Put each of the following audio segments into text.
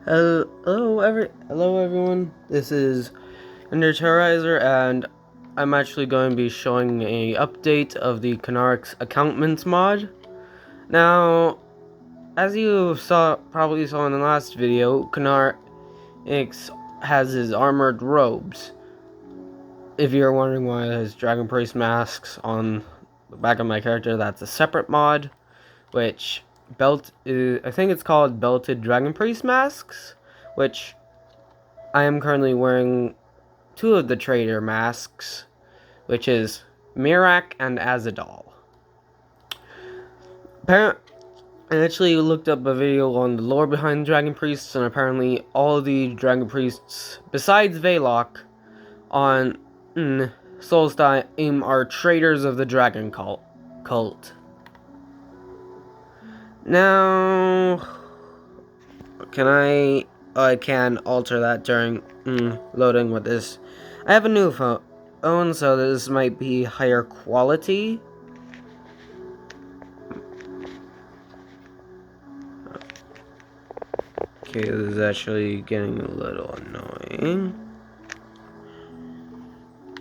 Hello everyone. This is Terrorizer, and I'm actually going to be showing a update of the Konahrik accountments mod. Now, as you probably saw in the last video, Konahrik has his armored robes. If you're wondering why it has Dragon Priest masks on the back of my character, that's a separate mod, which I think it's called Belted Dragon Priest masks, which I am currently wearing two of the trader masks, which is Mirak and Azadal. I actually looked up a video on the lore behind Dragon Priests, and apparently all of the Dragon Priests, besides Velok, on Solstheim are traders of the Dragon cult. Now, I can alter that during loading with this. I have a new phone, so this might be higher quality. Okay, this is actually getting a little annoying.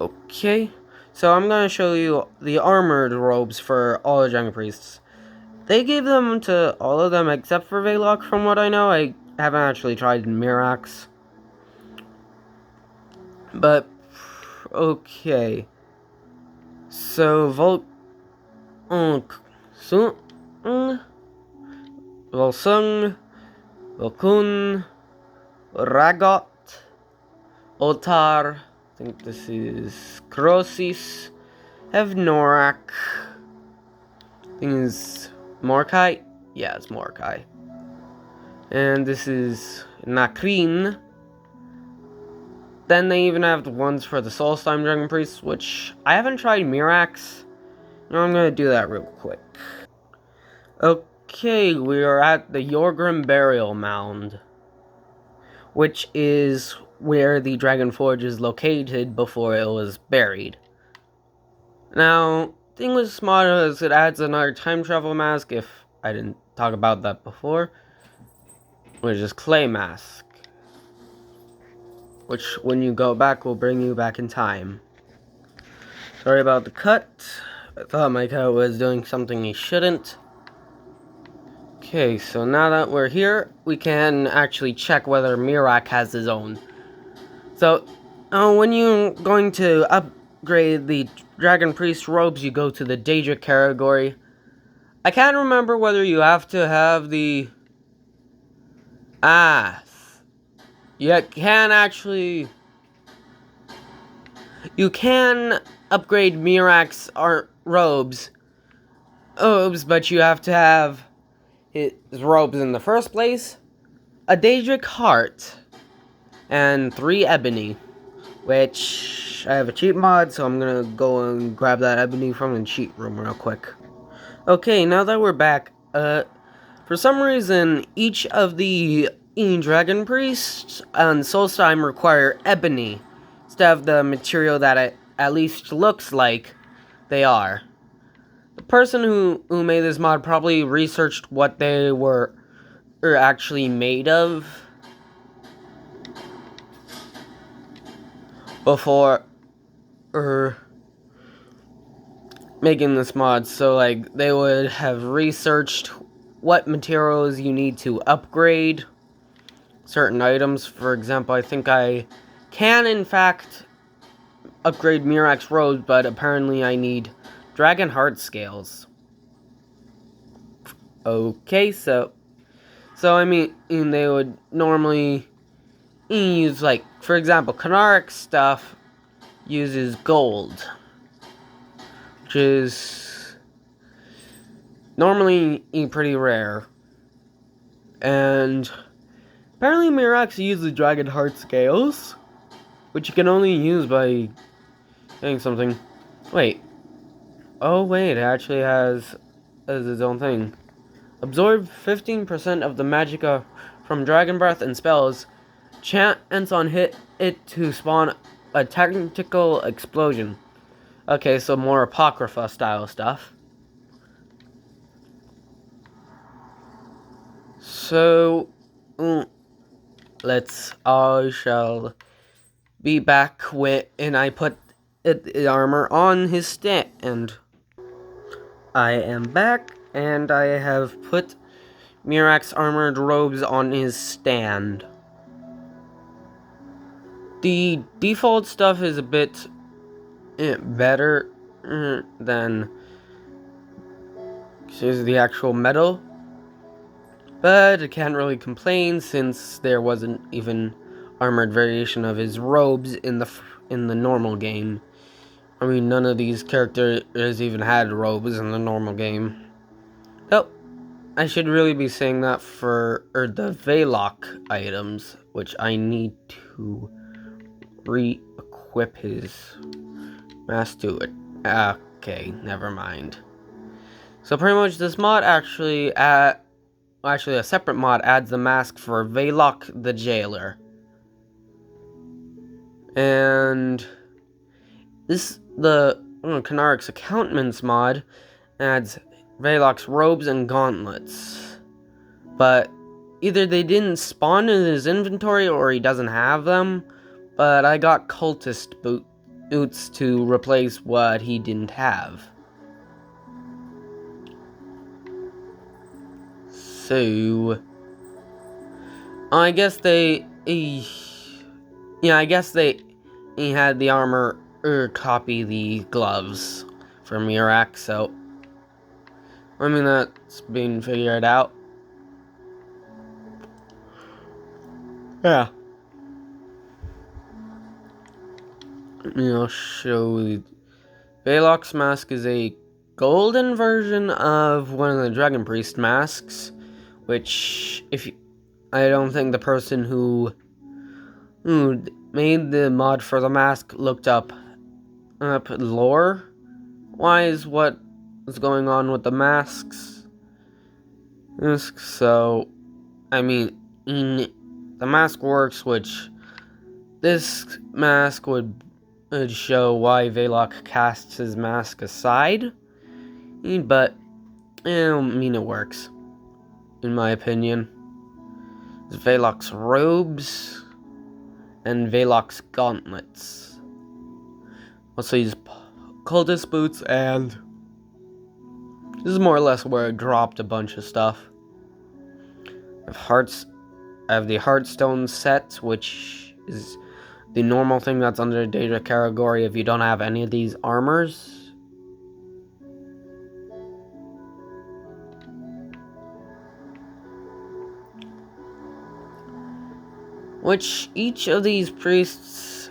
Okay, so I'm gonna show you the armored robes for all the Dragon Priests. They gave them to all of them except for Velok, from what I know. I haven't actually tried Mirax. But, okay. So, Volsung, Volkun, Ragot, Otar, I think this is Krosis, Evnorak, I think it's Morkai, yeah, it's Morkai, and this is Nakrin. Then they even have the ones for the Solstheim Dragon Priests, which I haven't tried Mirax. Now I'm gonna do that real quick. Okay, we are at the Yorgrim Burial Mound, which is where the Dragon Forge is located before it was buried. Now, the thing with mod is it adds another time travel mask, if I didn't talk about that before, which is Clay Mask, which when you go back will bring you back in time. Sorry about the cut. I thought my cat was doing something he shouldn't. Okay, so now that we're here, we can actually check whether Mirak has his own. So, when you're going to upgrade the Dragon Priest robes, you go to the Daedric category. I can't remember whether you have to have the... You can upgrade Mirak's robes, but you have to have his robes in the first place, a Daedric heart, and 3 ebony, which I have a cheat mod, so I'm gonna go and grab that ebony from the cheat room real quick. Okay, now that we're back, for some reason, each of the Dragon Priests and Solstheim require ebony instead of the material that it at least looks like they are. The person who made this mod probably researched what they were actually made of before making this mod, so like they would have researched what materials you need to upgrade certain items. For example, I think I can in fact upgrade Mirak's robes, but apparently I need Dragon Heart Scales. Okay, so I mean, they would normally use, like, for example, Konahrik stuff uses gold, which is normally pretty rare. And apparently Mirak's uses Dragon Heart Scales, which you can only use by getting something. Wait. Oh wait, it actually has its own thing. Absorb 15% of the magicka from Dragon Breath and spells. Chance on hit it to spawn a tactical explosion. Okay, so more Apocrypha style stuff. So, I shall be back and I put the armor on his stand. I am back, and I have put Mirak's armored robes on his stand. The default stuff is a bit better than the actual metal, but I can't really complain since there wasn't even armored variation of his robes in the normal game. I mean, none of these characters even had robes in the normal game. Oh, I should really be saying that for the Veloc items, which I need to re-equip his mask to it. Okay, never mind. So pretty much this mod actually a separate mod adds the mask for Veloc the Jailer. And the Konahrik's accountments mod adds Veloc's robes and gauntlets. But either they didn't spawn in his inventory or he doesn't have them. But I got cultist boots to replace what he didn't have. So I guess he had the armor copy the gloves from Mirak, so I mean that's being figured out. Yeah. I'll show you. Veloc's mask is a golden version of one of the Dragon Priest masks, which I don't think the person who made the mod for the mask looked up lore wise what is going on with the masks. So I mean, the mask works, which this mask would show why Veloc casts his mask aside, but I mean it works, in my opinion. It's Veloc's robes and Veloc's gauntlets. Also use cultist boots, and this is more or less where I dropped a bunch of stuff. I have the Heartstone set, which is the normal thing that's under the data category if you don't have any of these armors. Which each of these priests,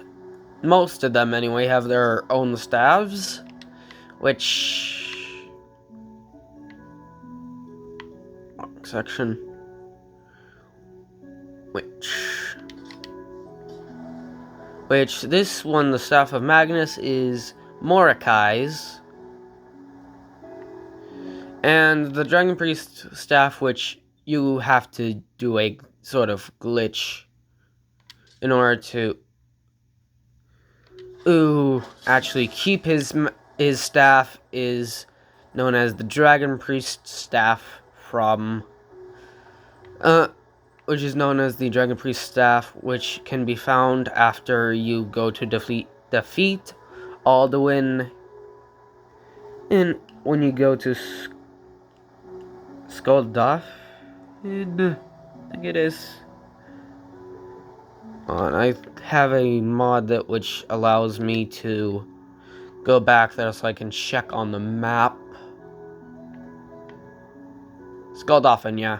most of them anyway, have their own staves, which section. Which this one, the Staff of Magnus, is Mordecai's. And the Dragon Priest staff, which you have to do a sort of glitch in order to actually keep his staff, is known as the Dragon Priest staff from which is known as the Dragon Priest staff, which can be found after you go to defeat Alduin when you go to Skuldaf, I think it is. And I have a mod which allows me to go back there so I can check on the map. Skuldafn, yeah.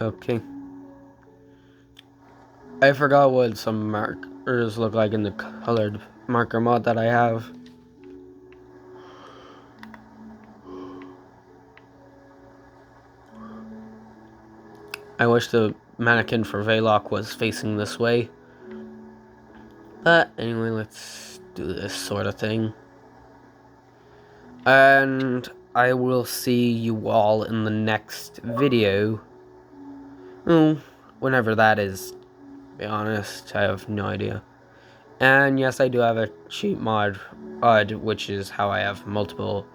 Okay. I forgot what some markers look like in the colored marker mod that I have. I wish the mannequin for Veloc was facing this way. But anyway, let's do this sort of thing. And I will see you all in the next video. Whenever that is. To be honest, I have no idea. And yes, I do have a cheat mod, which is how I have multiple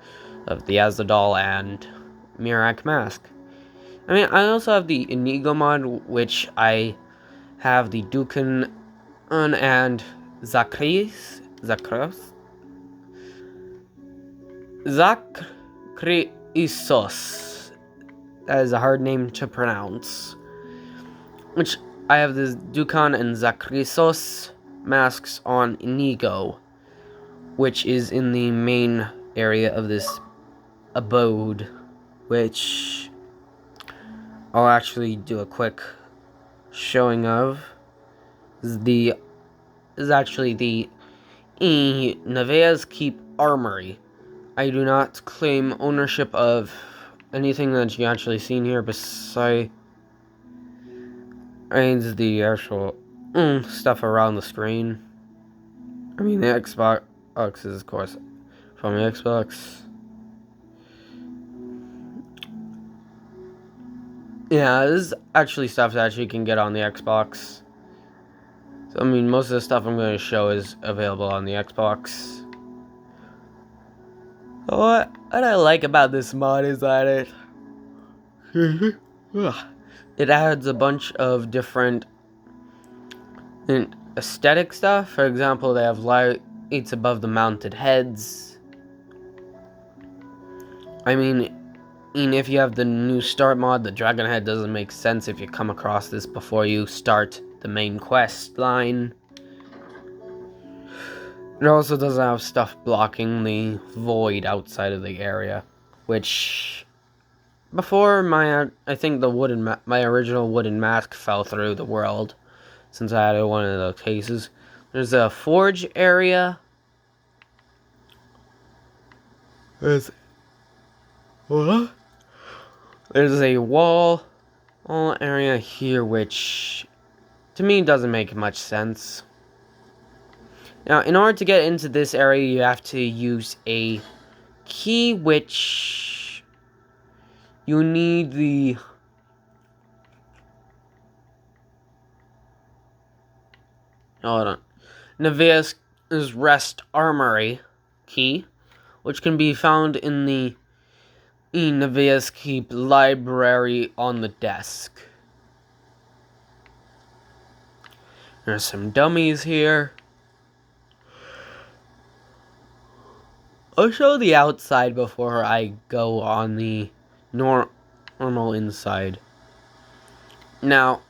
of the Azadal and Mirak mask. I mean, I also have the Inigo mod, which I have the Dukan and Zakrisos. That is a hard name to pronounce. Which I have the Dukan and Zakrisos masks on Inigo, which is in the main area of this abode, which I'll actually do a quick showing of. Is actually the Nevaeh's Keep Armory. I do not claim ownership of anything that you actually seen here besides the actual stuff around the screen. I mean, the Xbox is, of course, from the Xbox. Yeah, this is actually stuff that you can get on the Xbox. So, I mean, most of the stuff I'm going to show is available on the Xbox. So what I like about this mod is that it adds a bunch of different aesthetic stuff. For example, they have lights above the mounted heads. I mean, if you have the new start mod, the dragon head doesn't make sense if you come across this before you start the main quest line. It also doesn't have stuff blocking the void outside of the area, which before I think my original wooden mask fell through the world, since I had one of those cases. There's a forge area. There's a wall area here, which to me doesn't make much sense. Now, in order to get into this area, you have to use a key, which you need the Nevaeh's Rest Armory key, which can be found in the Nevaeh's Keep library on the desk. There's some dummies here. I'll show the outside before I go on the normal inside. Now,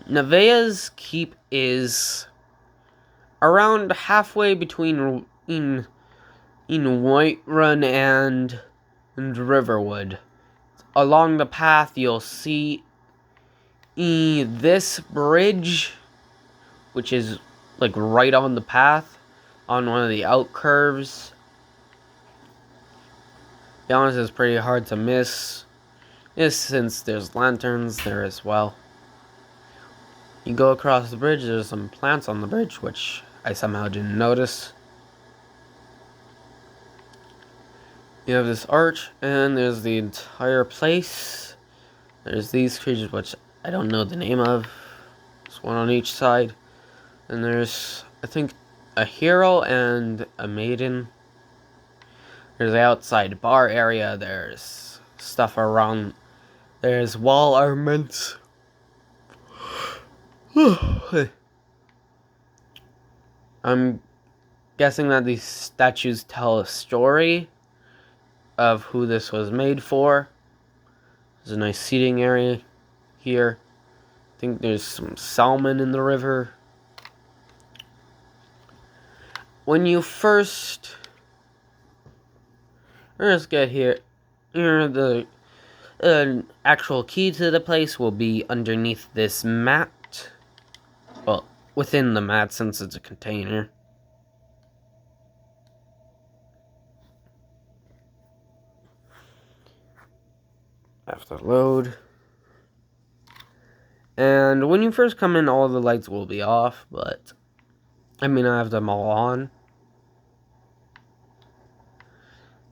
Nevaeh's Keep is around halfway between in Whiterun and Riverwood. Along the path, you'll see this bridge, which is like right on the path, on one of the out curves. To be honest, it's pretty hard to miss, since there's lanterns there as well. You go across the bridge, there's some plants on the bridge, which I somehow didn't notice. You have this arch, and there's the entire place. There's these creatures, which I don't know the name of. There's one on each side. And there's, I think, a hero and a maiden. There's the outside bar area. There's stuff around. There's wall armaments. I'm guessing that these statues tell a story of who this was made for. There's a nice seating area here. I think there's some salmon in the river. When you first get here, the actual key to the place will be underneath this mat. Well, within the mat, since it's a container. Have to load. And when you first come in, all the lights will be off, but I mean, I have them all on.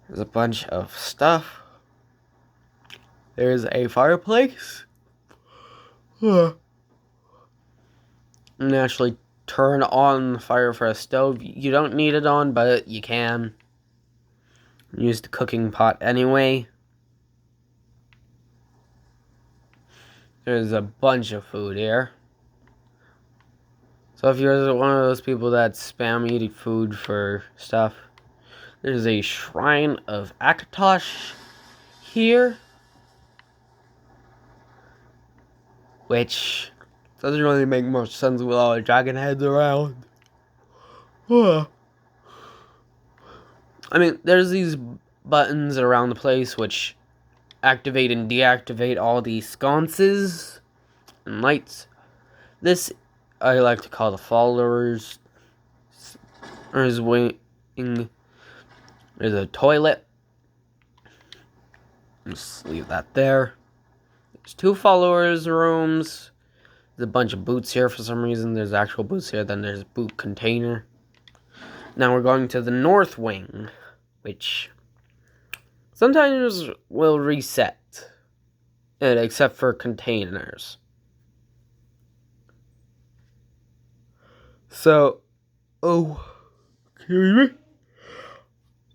There's a bunch of stuff. There's a fireplace. And actually turn on the fire for a stove. You don't need it on, but you can. Use the cooking pot anyway. There's a bunch of food here. So if you're one of those people that spam eating food for stuff, there's a shrine of Akatosh here, which doesn't really make much sense with all the dragon heads around. I mean, there's these buttons around the place which activate and deactivate all these sconces and lights. This I like to call the followers. There's wing. There's a toilet. Just leave that there. There's 2 followers' rooms. There's a bunch of boots here for some reason. There's actual boots here. Then there's a boot container. Now we're going to the north wing, which sometimes will reset, except for containers. So, excuse me.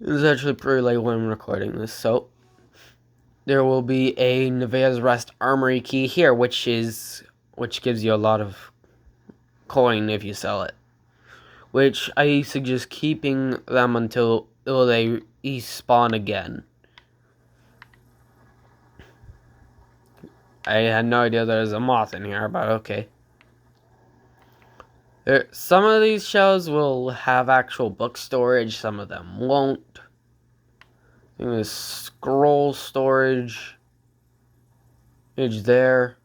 It's actually pretty late when I'm recording this, so there will be a Nevaeh's Rest Armory key here, which gives you a lot of coin if you sell it. Which I suggest keeping them until they respawn again. I had no idea there's a moth in here, but okay. Some of these shelves will have actual book storage, some of them won't. I think there's scroll storage. It's there.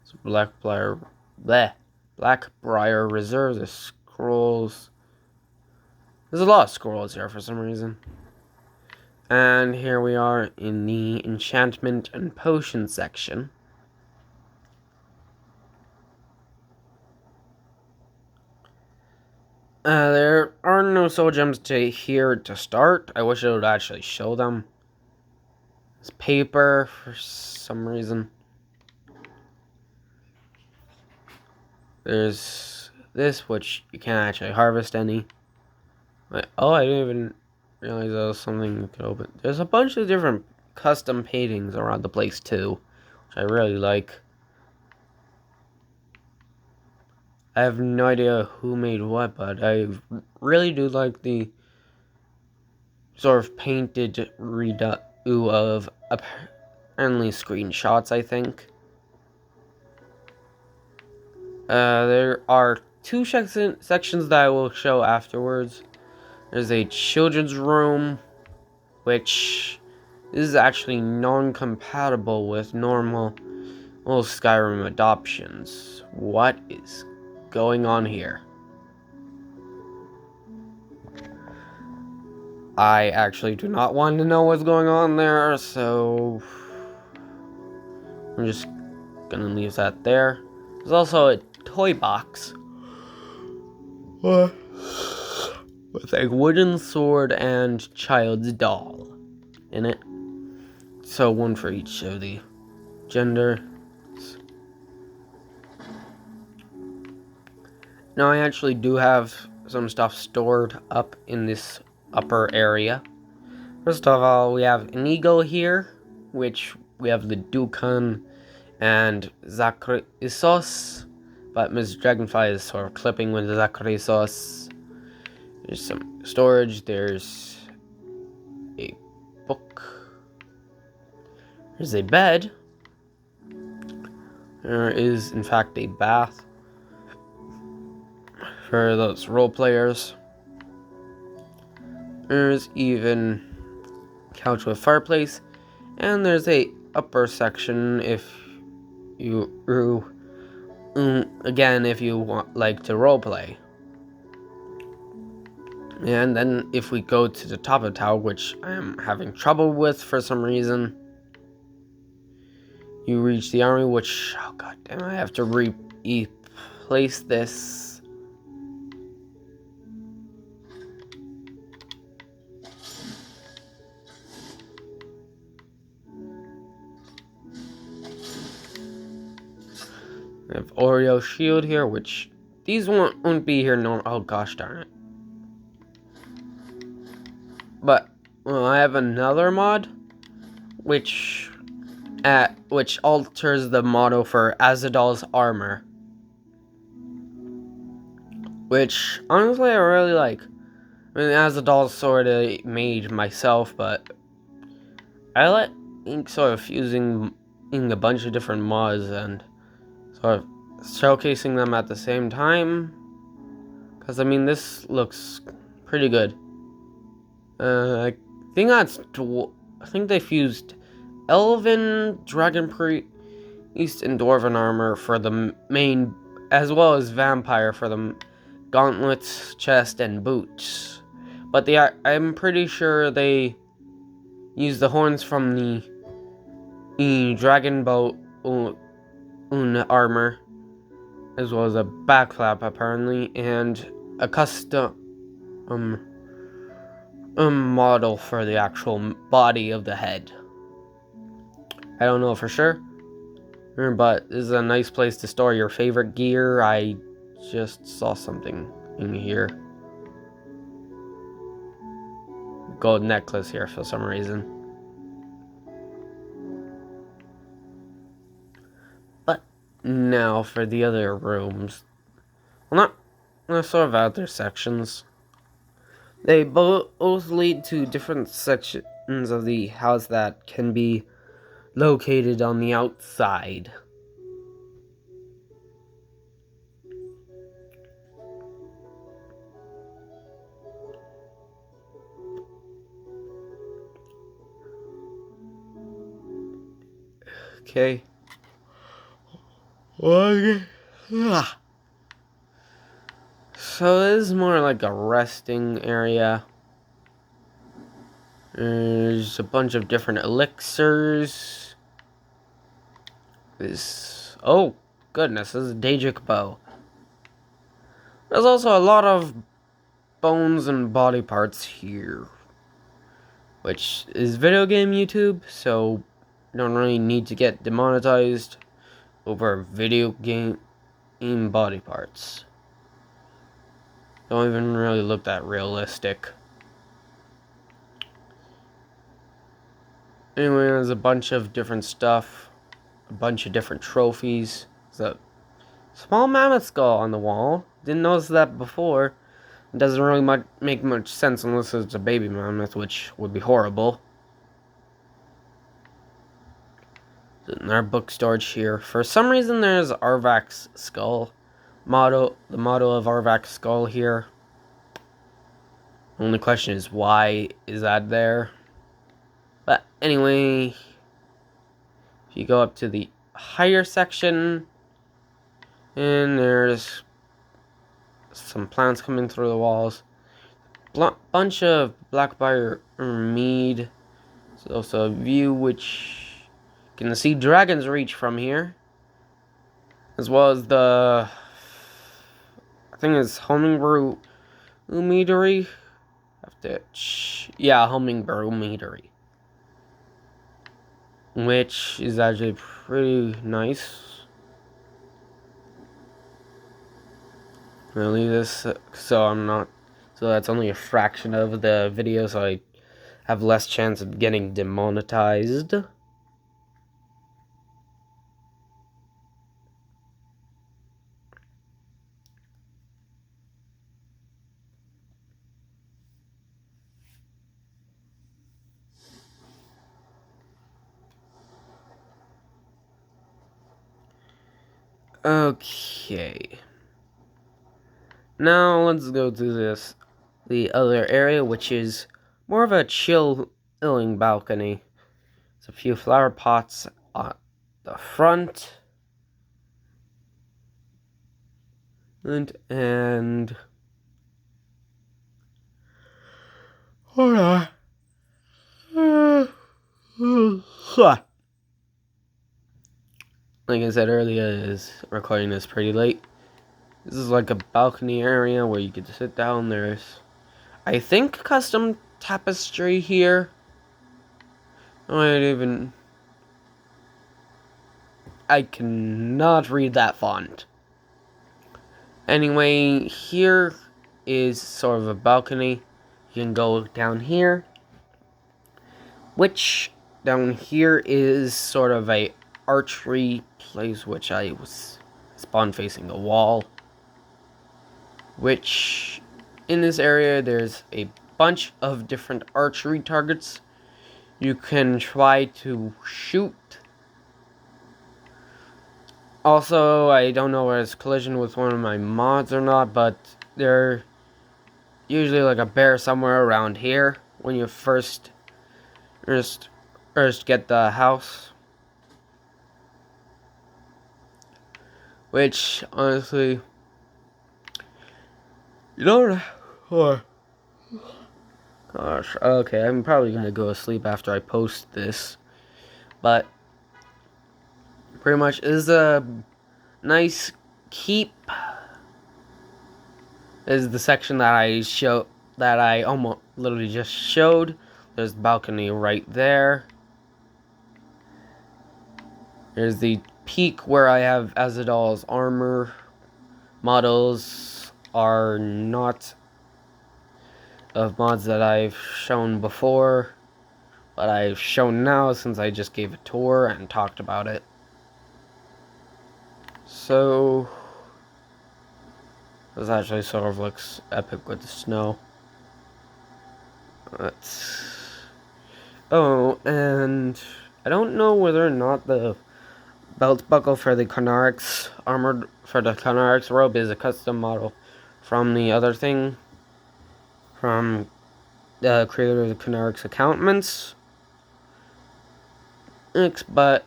It's Blackbriar Reserve. There's scrolls. There's a lot of scrolls here for some reason. And here we are in the enchantment and potion section. There are no soul gems here to start. I wish it would actually show them. It's paper for some reason. There's this, which you can't actually harvest any. Oh, I didn't even realize there was something you could open. There's a bunch of different custom paintings around the place too, which I really like. I have no idea who made what, but I really do like the sort of painted redo of apparently screenshots, I think. There are 2 sections that I will show afterwards. There's a children's room, which is actually non-compatible with normal Skyrim adoptions. What is going on here? I actually do not want to know what's going on there, so I'm just gonna leave that there. There's also a toy box with a wooden sword and child's doll in it. So 1 for each of the gender. Now I actually do have some stuff stored up in this upper area. First of all, we have an eagle here, which we have the Dukan and Zakrisos, but Ms. Dragonfly is sort of clipping with the Zakrisos. There's some storage, there's a book, there's a bed, there is in fact a bath for those role players. There's even a couch with fireplace, and there's a upper section if you again if you like to roleplay. And then if we go to the top of the tower, which I am having trouble with for some reason, you reach the army, which, oh god damn, I have to replace this. I have Oreo shield here, which these won't be here normal. Oh gosh darn it. But well, I have another mod, which which alters the motto for Azadal's armor. Which, honestly, I really like. I mean, Azadal's sort of made myself, but I like sort of fusing in a bunch of different mods and sort of showcasing them at the same time. Because, I mean, this looks pretty good. I think I think they fused Elven, Dragon Priest, and Dwarven armor for the main, as well as Vampire for the gauntlets, chest, and boots. But I'm pretty sure they used the horns from the Dragon Boat armor, as well as a back flap apparently, and a custom model for the actual body of the head. I don't know for sure, but this is a nice place to store your favorite gear. I just saw something in here. Gold necklace here for some reason. But now for the other rooms. Well, not sort of other sections. They both lead to different sections of the house that can be located on the outside. Okay. So this is more like a resting area. There's a bunch of different elixirs. Oh goodness, this is a Daedric bow. There's also a lot of bones and body parts here, which is video game YouTube, so you don't really need to get demonetized over video game body parts. Don't even really look that realistic. Anyway, there's a bunch of different stuff, a bunch of different trophies. There's a small mammoth skull on the wall. Didn't notice that before. It doesn't really make much sense unless it's a baby mammoth, which would be horrible. In our book storage here, for some reason there's Arvak's skull. The motto of Arvak's skull here. Only question is, why is that there? But anyway, if you go up to the higher section, and there's some plants coming through the walls. Bunch of blackbriar mead. There's also a view which you can see Dragon's Reach from here, as well as the, I think it's Hummingbrew Meadery. Hummingbrew Meadery, which is actually pretty nice. I'm gonna leave this so that's only a fraction of the video, so I have less chance of getting demonetized. Okay. Now let's go to the other area, which is more of a chilling balcony. There's a few flower pots on the front. And hold on. Like I said earlier, is recording this pretty late. This is like a balcony area where you get to sit down. There's, I think, custom tapestry here. I cannot read that font. Anyway, here is sort of a balcony. You can go down here, which down here is sort of a archery place, which I was spawned facing a wall. Which, in this area, there's a bunch of different archery targets you can try to shoot. Also, I don't know whether it's collision with one of my mods or not, but there's usually like a bear somewhere around here when you first get the house. Which, honestly, you don't... Oh, gosh, okay, I'm probably gonna go to sleep after I post this. But, pretty much is a nice keep. Is the section that I almost literally just showed. There's the balcony right there. There's the peak where I have Azadal's armor. Models are not of mods that I've shown before, but I've shown now since I just gave a tour and talked about it. So this actually sort of looks epic with the snow. Oh, and I don't know whether or not the belt buckle for the Konahriks Konahriks robe is a custom model from the other thing, from the creator of the Konahriks accountments. But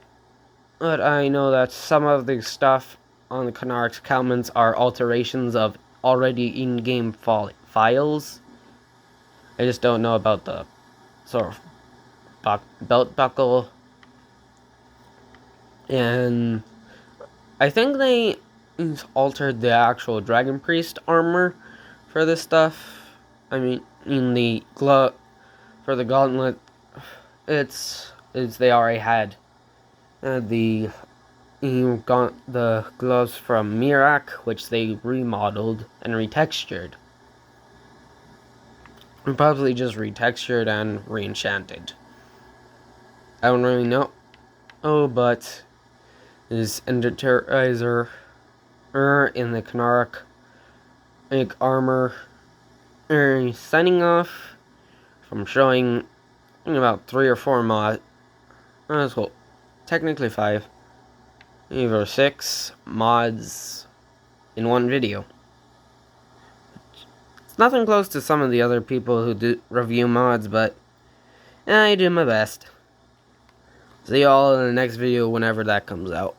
I know that some of the stuff on the Konahriks accountments are alterations of already in-game files. I just don't know about the sort of belt buckle. And I think they altered the actual Dragon Priest armor for this stuff. I mean, in the glove for the gauntlet, they already had the gloves from Mirak, which they remodeled and retextured. And probably just retextured and re-enchanted. I don't really know. Oh, but is Enderterizer in the Konahrik armor signing off from showing about 3 or 4 mods. Well, technically 5, either 6 mods in one video. It's nothing close to some of the other people who do review mods, but I do my best. See y'all in the next video whenever that comes out.